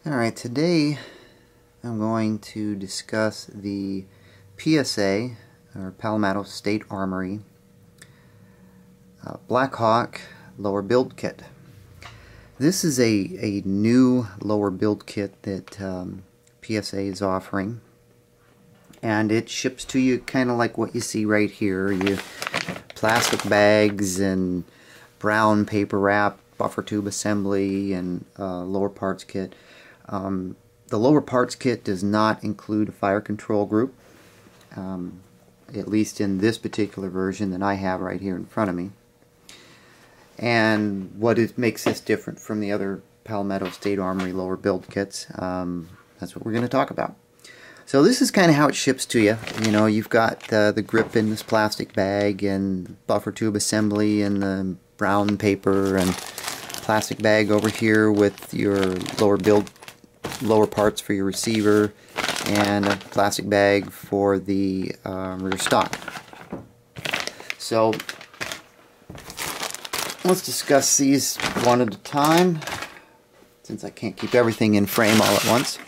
Alright, today I'm going to discuss the PSA, or Palmetto State Armory, BlackHawk lower build kit. This is a new lower build kit that PSA is offering, and it ships to you kind of like what you see right here. You plastic bags and brown paper wrap, buffer tube assembly, and lower parts kit. The lower parts kit does not include a fire control group, at least in this particular version that I have right here in front of me. And what makes this different from the other Palmetto State Armory lower build kits, that's what we're going to talk about. So this is kind of how it ships to you. You know, you've got the grip in this plastic bag, and buffer tube assembly and the brown paper, and plastic bag over here with your lower parts for your receiver, and a plastic bag for the rear stock. So let's discuss these one at a time, since I can't keep everything in frame all at once.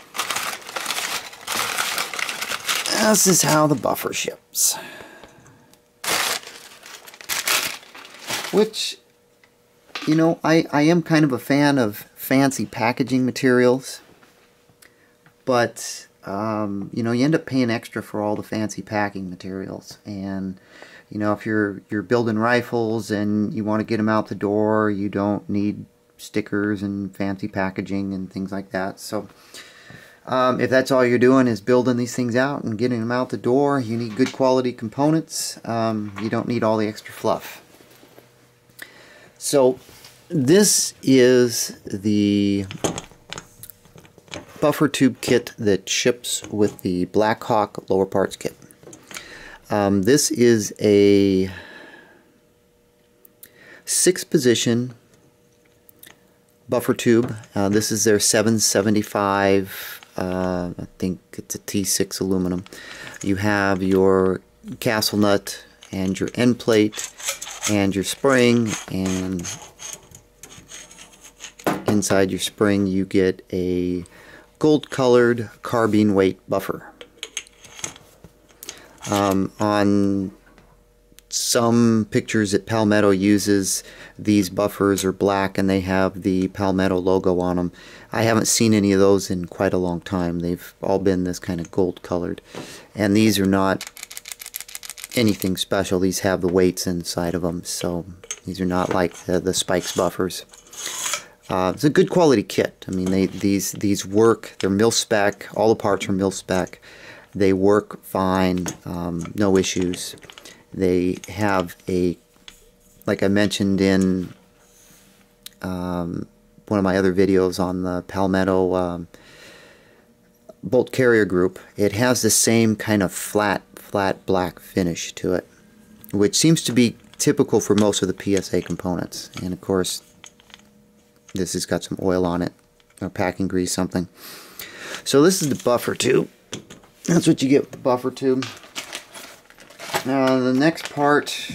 This is how the buffer ships, which, you know, I am kind of a fan of fancy packaging materials, but you know, you end up paying extra for all the fancy packing materials. And you know, if you're building rifles and you want to get them out the door, you don't need stickers and fancy packaging and things like that. So if that's all you're doing is building these things out and getting them out the door, you need good quality components. You don't need all the extra fluff. So this is the buffer tube kit that ships with the BlackHawk lower parts kit. This is a 6-position buffer tube. This is their 775, I think it's a T6 aluminum. You have your castle nut and your end plate and your spring, and inside your spring you get a gold-colored carbine weight buffer. On some pictures that Palmetto uses, these buffers are black and they have the Palmetto logo on them. I haven't seen any of those in quite a long time. They've all been this kind of gold-colored, and these are not anything special. These have the weights inside of them, so these are not like the Spikes buffers. It's a good quality kit. I mean, these work. They're mil-spec. All the parts are mil-spec. They work fine. No issues. They have a, like I mentioned in one of my other videos on the Palmetto bolt carrier group, it has the same kind of flat black finish to it, which seems to be typical for most of the PSA components. And of course, this has got some oil on it, or packing grease, something. So this is the buffer tube. That's what you get with the buffer tube. Now the next part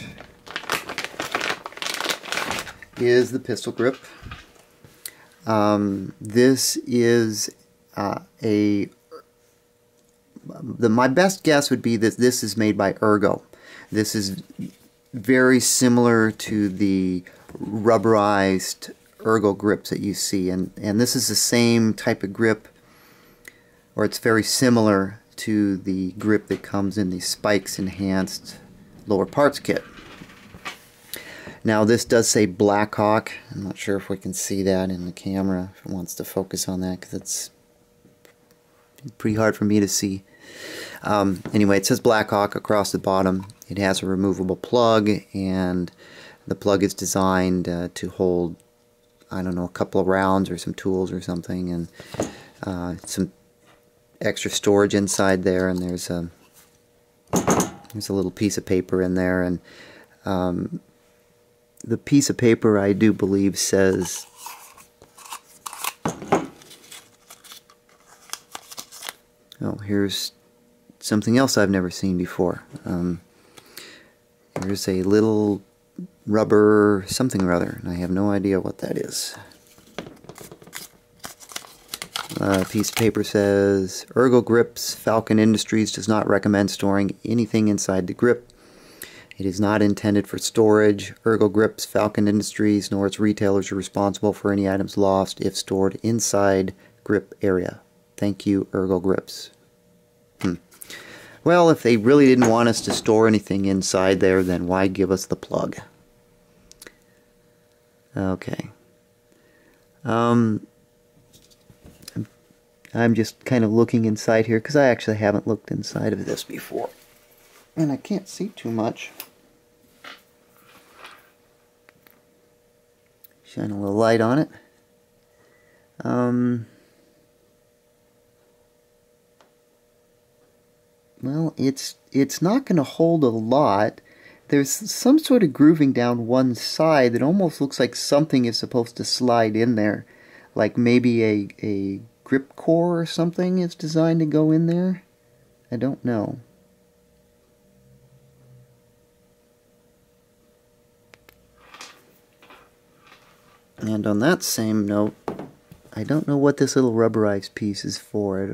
is the pistol grip. This is my best guess would be that this is made by Ergo. This is very similar to the rubberized Ergo grips that you see, and this is the same type of grip, or it's very similar to the grip that comes in the Spikes enhanced lower parts kit. Now this does say BlackHawk. I'm not sure if we can see that in the camera, if it wants to focus on that, because it's pretty hard for me to see. Anyway, it says BlackHawk across the bottom. It has a removable plug, and the plug is designed to hold, I don't know, a couple of rounds or some tools or something, and some extra storage inside there, and there's a little piece of paper in there, and the piece of paper, I do believe, says oh, here's something else I've never seen before. Here's a little rubber something or other, and I have no idea what that is. Piece of paper says, Ergo Grips, Falcon Industries does not recommend storing anything inside the grip. It is not intended for storage. Ergo Grips, Falcon Industries, nor its retailers are responsible for any items lost if stored inside grip area. Thank you, Ergo Grips. Well, if they really didn't want us to store anything inside there, then why give us the plug? Okay. I'm just kind of looking inside here because I actually haven't looked inside of this before. And I can't see too much. Shine a little light on it. Well, it's not going to hold a lot. There's some sort of grooving down one side that almost looks like something is supposed to slide in there. Like maybe a grip core or something is designed to go in there. I don't know. And on that same note, I don't know what this little rubberized piece is for. I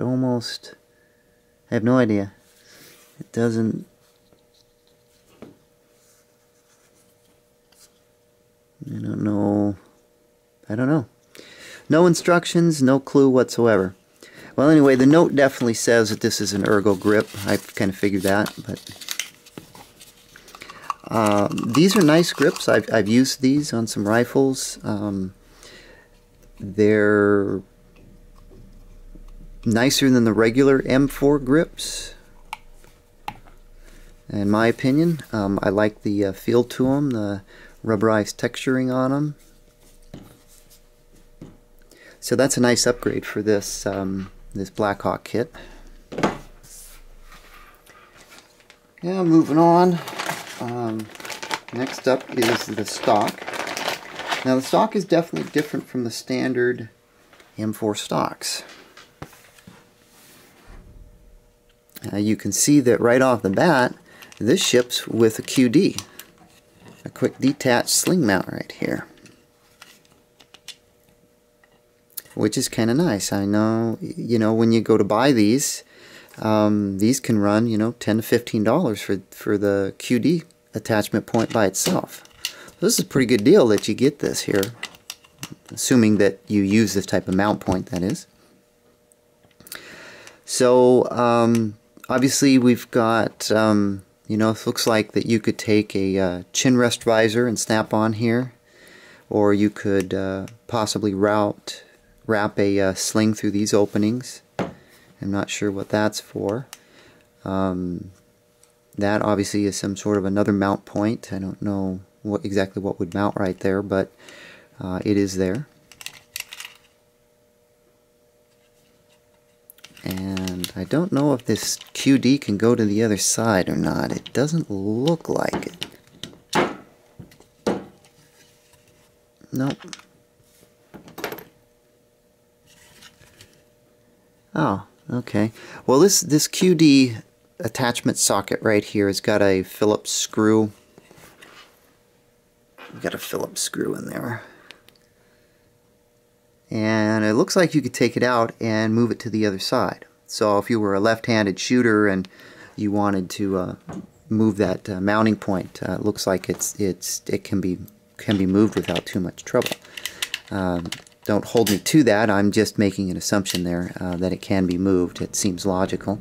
have no idea. It doesn't... I don't know. No instructions, no clue whatsoever. Well, anyway, the note definitely says that this is an Ergo grip. I kind of figured that, but these are nice grips. I've used these on some rifles. They're nicer than the regular M4 grips, in my opinion. I like the feel to them, the rubberized texturing on them. So that's a nice upgrade for this this BlackHawk kit. Yeah, moving on. Next up is the stock. Now the stock is definitely different from the standard M4 stocks. You can see that right off the bat, this ships with a QD, a quick detach sling mount right here, which is kind of nice. I know, when you go to buy these can run, $10 to $15 for the QD attachment point by itself. So this is a pretty good deal that you get this here, assuming that you use this type of mount point, that is. So obviously we've got, it looks like that you could take a chin rest visor and snap on here, or you could possibly wrap a sling through these openings. I'm not sure what that's for. That obviously is some sort of another mount point. I don't know exactly what would mount right there, but it is there. And I don't know if this QD can go to the other side or not. It doesn't look like it. Nope. Oh, okay. Well, this QD attachment socket right here has got a Phillips screw. We've got a Phillips screw in there. And it looks like you could take it out and move it to the other side. So if you were a left-handed shooter and you wanted to move that mounting point, it looks like it can be moved without too much trouble. Don't hold me to that. I'm just making an assumption there that it can be moved. It seems logical.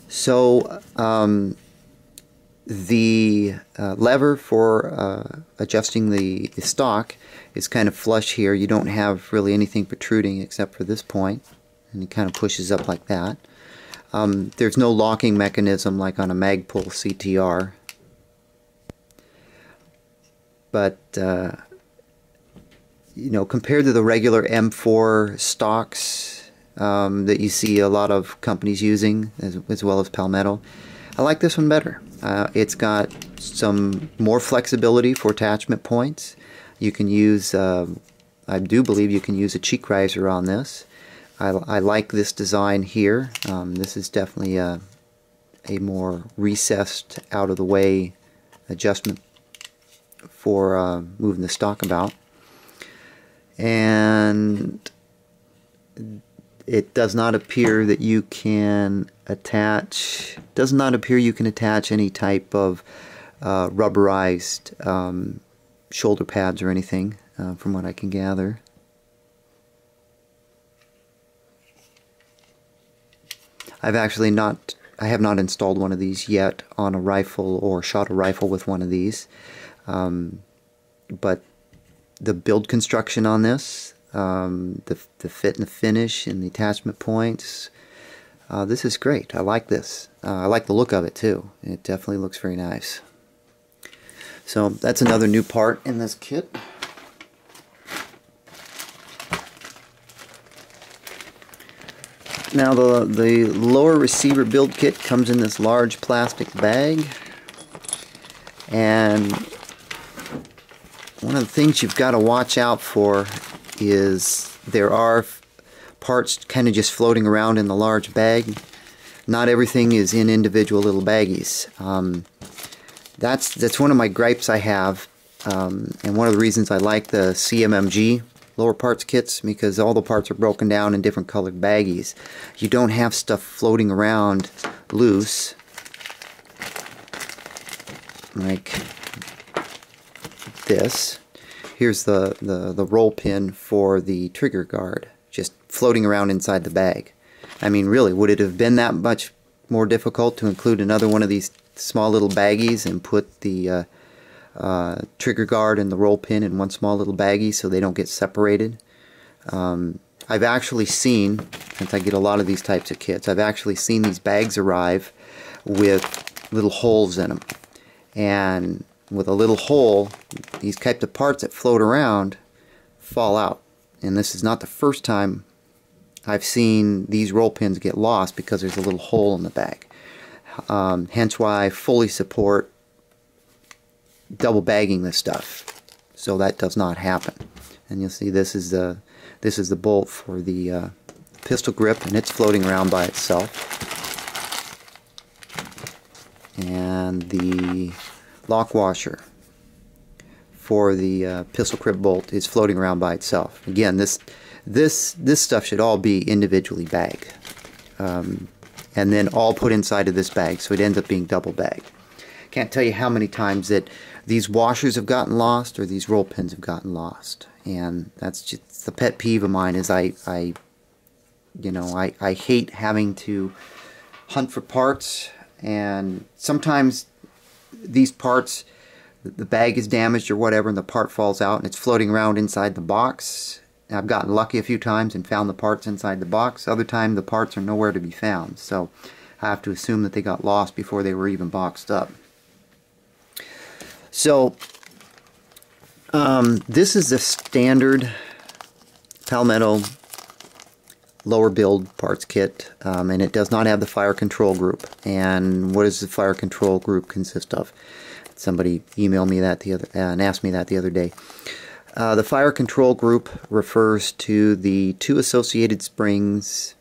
So the lever for adjusting the stock is kind of flush here. You don't have really anything protruding except for this point, and it kind of pushes up like that. There's no locking mechanism like on a Magpul CTR, but compared to the regular M4 stocks that you see a lot of companies using, as well as Palmetto, I like this one better. It's got some more flexibility for attachment points. You can use, I do believe you can use a cheek riser on this. I like this design here. This is definitely a more recessed, out of the way adjustment for moving the stock about. And it does not appear that you can attach, any type of rubberized shoulder pads or anything, from what I can gather. I have not installed one of these yet on a rifle or shot a rifle with one of these, but the build construction on this, the fit and the finish and the attachment points, this is great. I like this. I like the look of it too. It definitely looks very nice. So that's another new part in this kit. Now the lower receiver build kit comes in this large plastic bag, and one of the things you've got to watch out for is there are parts kind of just floating around in the large bag. Not everything is in individual little baggies. That's one of my gripes I have, and one of the reasons I like the CMMG lower parts kits, because all the parts are broken down in different colored baggies. You don't have stuff floating around loose like this. Here's the roll pin for the trigger guard, just floating around inside the bag. I mean, really, would it have been that much more difficult to include another one of these small little baggies and put the trigger guard and the roll pin in one small little baggie so they don't get separated? I've actually seen, since I get a lot of these types of kits, I've actually seen these bags arrive with little holes in them. And with a little hole, these types of parts that float around fall out. And this is not the first time I've seen these roll pins get lost because there's a little hole in the bag. Hence why I fully support double bagging this stuff, so that does not happen. And you'll see this is the bolt for the pistol grip, and it's floating around by itself. And the lock washer for the pistol grip bolt is floating around by itself. Again, this stuff should all be individually bagged, and then all put inside of this bag, so it ends up being double bagged. Can't tell you how many times that these washers have gotten lost or these roll pins have gotten lost, and that's just the pet peeve of mine. Is I hate having to hunt for parts, and sometimes these parts, the bag is damaged or whatever, and the part falls out and it's floating around inside the box. I've gotten lucky a few times and found the parts inside the box. Other times the parts are nowhere to be found, so I have to assume that they got lost before they were even boxed up. So this is the standard Palmetto lower build parts kit, and it does not have the fire control group. And what does the fire control group consist of? Somebody emailed me that and asked me that the other day. The fire control group refers to the two associated springs,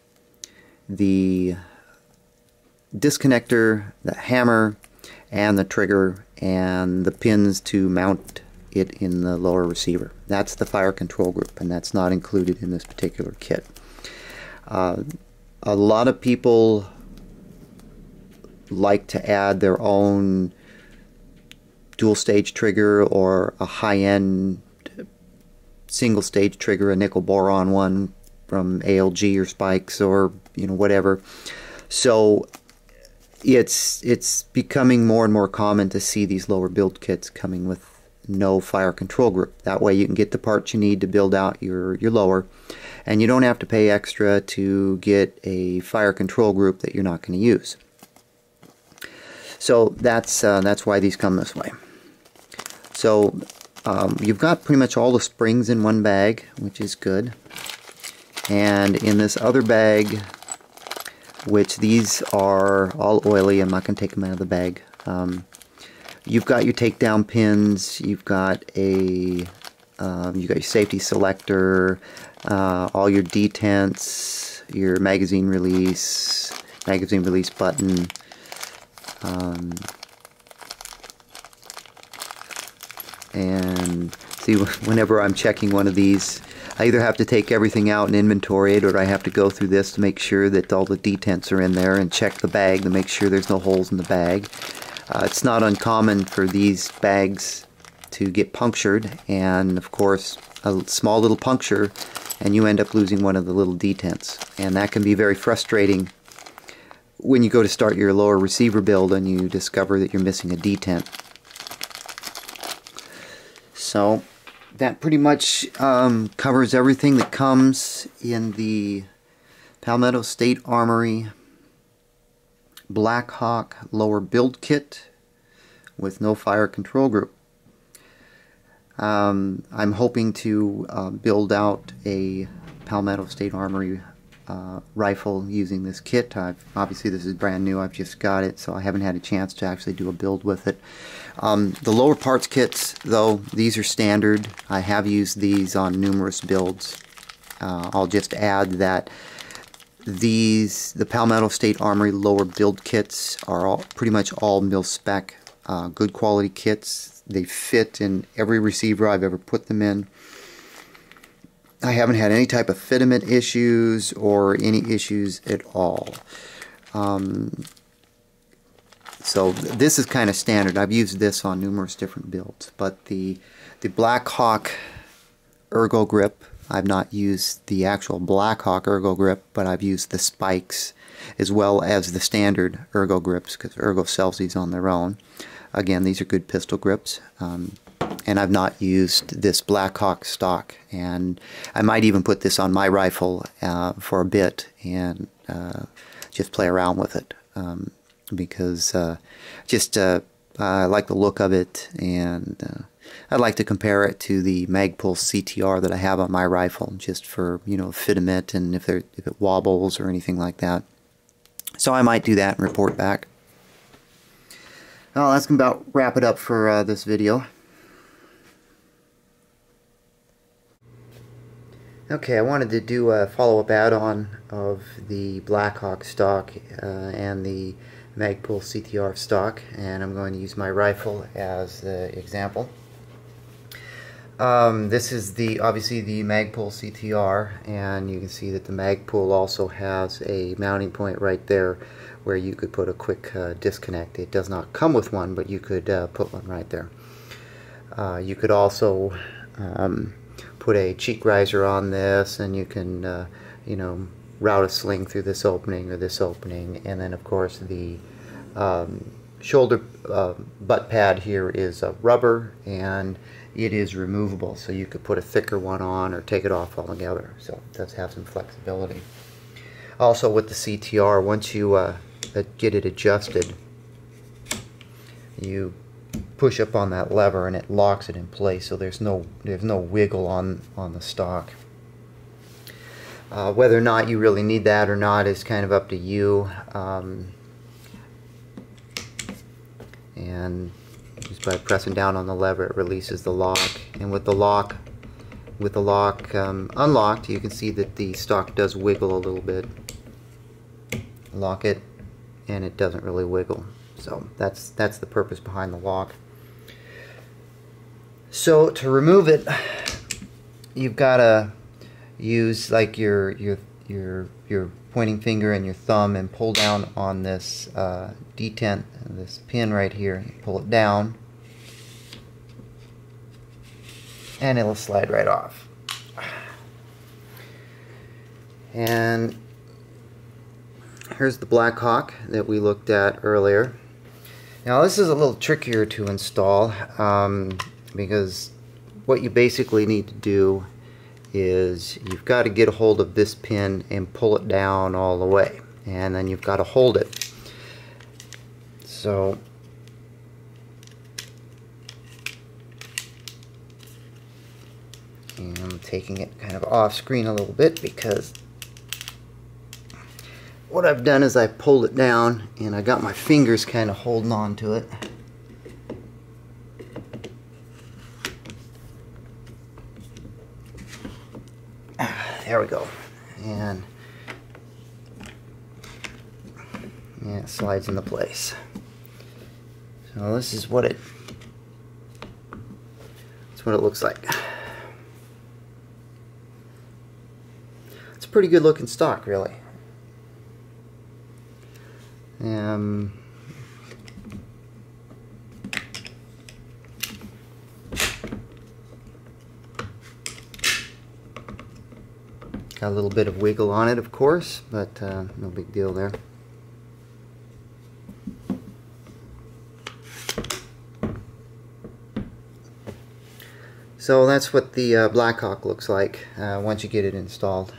the disconnector, the hammer, and the trigger, and the pins to mount it in the lower receiver. That's the fire control group, and that's not included in this particular kit. A lot of people like to add their own dual stage trigger or a high-end single stage trigger, a nickel boron one from ALG or Spikes or whatever. So it's becoming more and more common to see these lower build kits coming with no fire control group. That way you can get the parts you need to build out your lower, and you don't have to pay extra to get a fire control group that you're not going to use. So that's why these come this way. So you've got pretty much all the springs in one bag, which is good. And in this other bag, which these are all oily, I'm not going to take them out of the bag. You've got your takedown pins, you've got your safety selector, all your detents, your magazine release button, and see, whenever I'm checking one of these, I either have to take everything out and inventory it, or I have to go through this to make sure that all the detents are in there and check the bag to make sure there's no holes in the bag. It's not uncommon for these bags to get punctured, and of course a small little puncture and you end up losing one of the little detents, and that can be very frustrating when you go to start your lower receiver build and you discover that you're missing a detent. So that pretty much covers everything that comes in the Palmetto State Armory BlackHawk lower build kit with no fire control group. I'm hoping to build out a Palmetto State Armory rifle using this kit. Obviously this is brand new, I've just got it, so I haven't had a chance to actually do a build with it. The lower parts kits, though, these are standard. I have used these on numerous builds. I'll just add that the Palmetto State Armory lower build kits are pretty much all mil-spec, good quality kits. They fit in every receiver I've ever put them in. I haven't had any type of fitment issues or any issues at all. So this is kind of standard. I've used this on numerous different builds. But the BlackHawk Ergo Grip, I've not used the actual BlackHawk Ergo Grip, but I've used the spikes as well as the standard Ergo grips, because Ergo sells these on their own. Again, these are good pistol grips. And I've not used this BlackHawk stock, and I might even put this on my rifle for a bit and just play around with it, because I like the look of it, and I'd like to compare it to the Magpul CTR that I have on my rifle, just for, you know, fitment and if it wobbles or anything like that. So I might do that and report back. Well, that's going to about wrap it up for this video. Okay, I wanted to do a follow-up add-on of the BlackHawk stock and the Magpul CTR stock, and I'm going to use my rifle as the example. This is obviously the Magpul CTR, and you can see that the Magpul also has a mounting point right there where you could put a quick disconnect. It does not come with one, but you could put one right there. You could also put a cheek riser on this, and you can you know, route a sling through this opening or this opening, and then of course the shoulder butt pad here is rubber, and it is removable, so you could put a thicker one on or take it off altogether, so it does have some flexibility. Also with the CTR, once you get it adjusted, you push up on that lever and it locks it in place, so there's no wiggle on the stock. Whether or not you really need that or not is kind of up to you, and just by pressing down on the lever it releases the lock, and with the lock unlocked, you can see that the stock does wiggle a little bit. Lock it and it doesn't really wiggle, so that's the purpose behind the lock. So to remove it, you've got to use like your pointing finger and your thumb and pull down on this detent, this pin right here. Pull it down and it'll slide right off. And here's the BlackHawk that we looked at earlier. Now this is a little trickier to install, because what you basically need to do is you've got to get a hold of this pin and pull it down all the way, and then you've got to hold it. So and I'm taking it kind of off screen a little bit, because what I've done is I pulled it down and I got my fingers kind of holding on to it. There we go. And yeah, it slides into place. So this is what it looks like. It's a pretty good looking stock, really. Got a little bit of wiggle on it, of course, but no big deal there. So that's what the BlackHawk looks like once you get it installed.